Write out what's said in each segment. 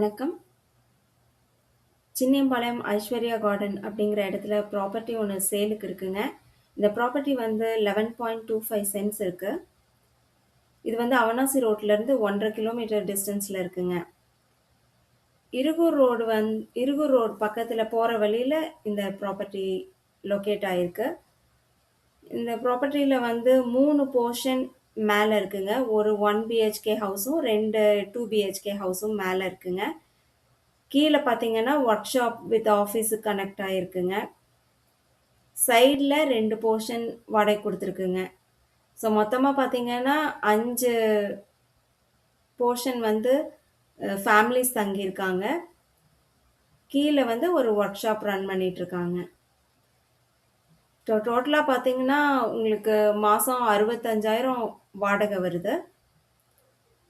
வணக்கம். சின்னியம்பாளையம் ஐஸ்வர்யா கார்டன் அப்படிங்கிற இடத்துல ப்ராப்பர்ட்டி ஒன்று சேலுக்கு இருக்குங்க. இந்த ப்ராப்பர்ட்டி வந்து 11.25 சென்ட்ஸ் இருக்கு. இது வந்து அவனாசி ரோட்லேருந்து 1.5 கிலோமீட்டர் டிஸ்டன்ஸில் இருக்குங்க. இருகூர் ரோடு பக்கத்தில் போகிற வழியில் இந்த ப்ராப்பர்ட்டி லொக்கேட் ஆகிருக்கு. இந்த ப்ராப்பர்ட்டியில் வந்து 3 போர்ஷன் மேலே இருக்குங்க. ஒரு 1 பிஹெச்கே ஹவுஸும் 2 2 பிஹெச்கே ஹவுஸும் மேலே இருக்குங்க. கீழே பார்த்தீங்கன்னா ஒர்க் ஷாப் வித் ஆஃபீஸுக்கு கனெக்ட் ஆகிருக்குங்க. சைடில் 2 போர்ஷன் வாடகை கொடுத்துருக்குங்க. ஸோ மொத்தமாக பார்த்தீங்கன்னா 5 போர்ஷன் வந்து ஃபேமிலிஸ் தங்கியிருக்காங்க. கீழே வந்து ஒரு ஒர்க் ஷாப் ரன் பண்ணிகிட்ருக்காங்க. டோட்டலாக பார்த்தீங்கன்னா உங்களுக்கு மாதம் 65,000 வாடகை வருது.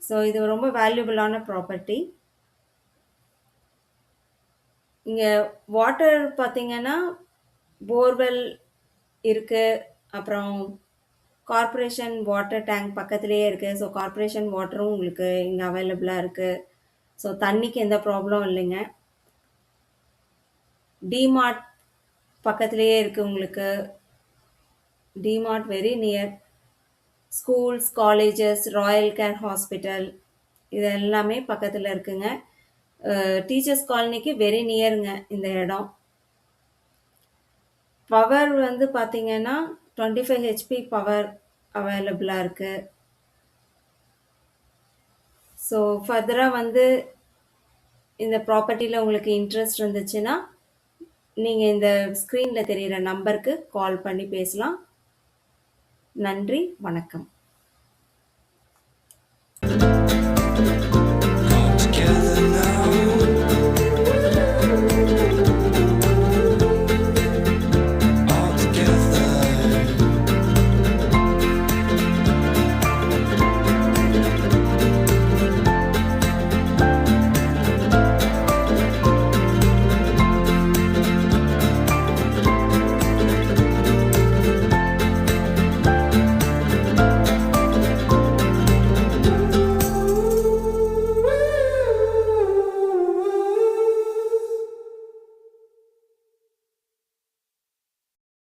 ஸோ இது ரொம்ப வேல்யூபிளான ப்ராப்பர்ட்டி. இங்கே வாட்டர் பார்த்தீங்கன்னா போர்வெல் இருக்குது. அப்புறம் கார்ப்பரேஷன் வாட்டர் டேங்க் பக்கத்துலேயே இருக்குது. ஸோ கார்ப்பரேஷன் வாட்டரும் உங்களுக்கு இங்கே அவைலபிளாக இருக்குது. ஸோ தண்ணிக்கு எந்த ப்ராப்ளம் இல்லைங்க. டிமார்ட் பக்கத்துலேயே இருக்குது உங்களுக்கு. DMart very near. Schools, colleges, Royal care hospital இது எல்லாமே பக்கத்தில் இருக்குங்க. டீச்சர்ஸ் காலனிக்கு வெரி நியருங்க இந்த இடம். பவர் வந்து பார்த்தீங்கன்னா 25 ஹெச்பி பவர் அவைலபிளாக இருக்குது. ஸோ ஃபர்தராக வந்து இந்த ப்ராப்பர்ட்டியில் உங்களுக்கு இன்ட்ரெஸ்ட் இருந்துச்சுன்னா நீங்கள் இந்த ஸ்க்ரீனில் தெரிகிற நம்பருக்கு கால் பண்ணி பேசலாம். நன்றி, வணக்கம்.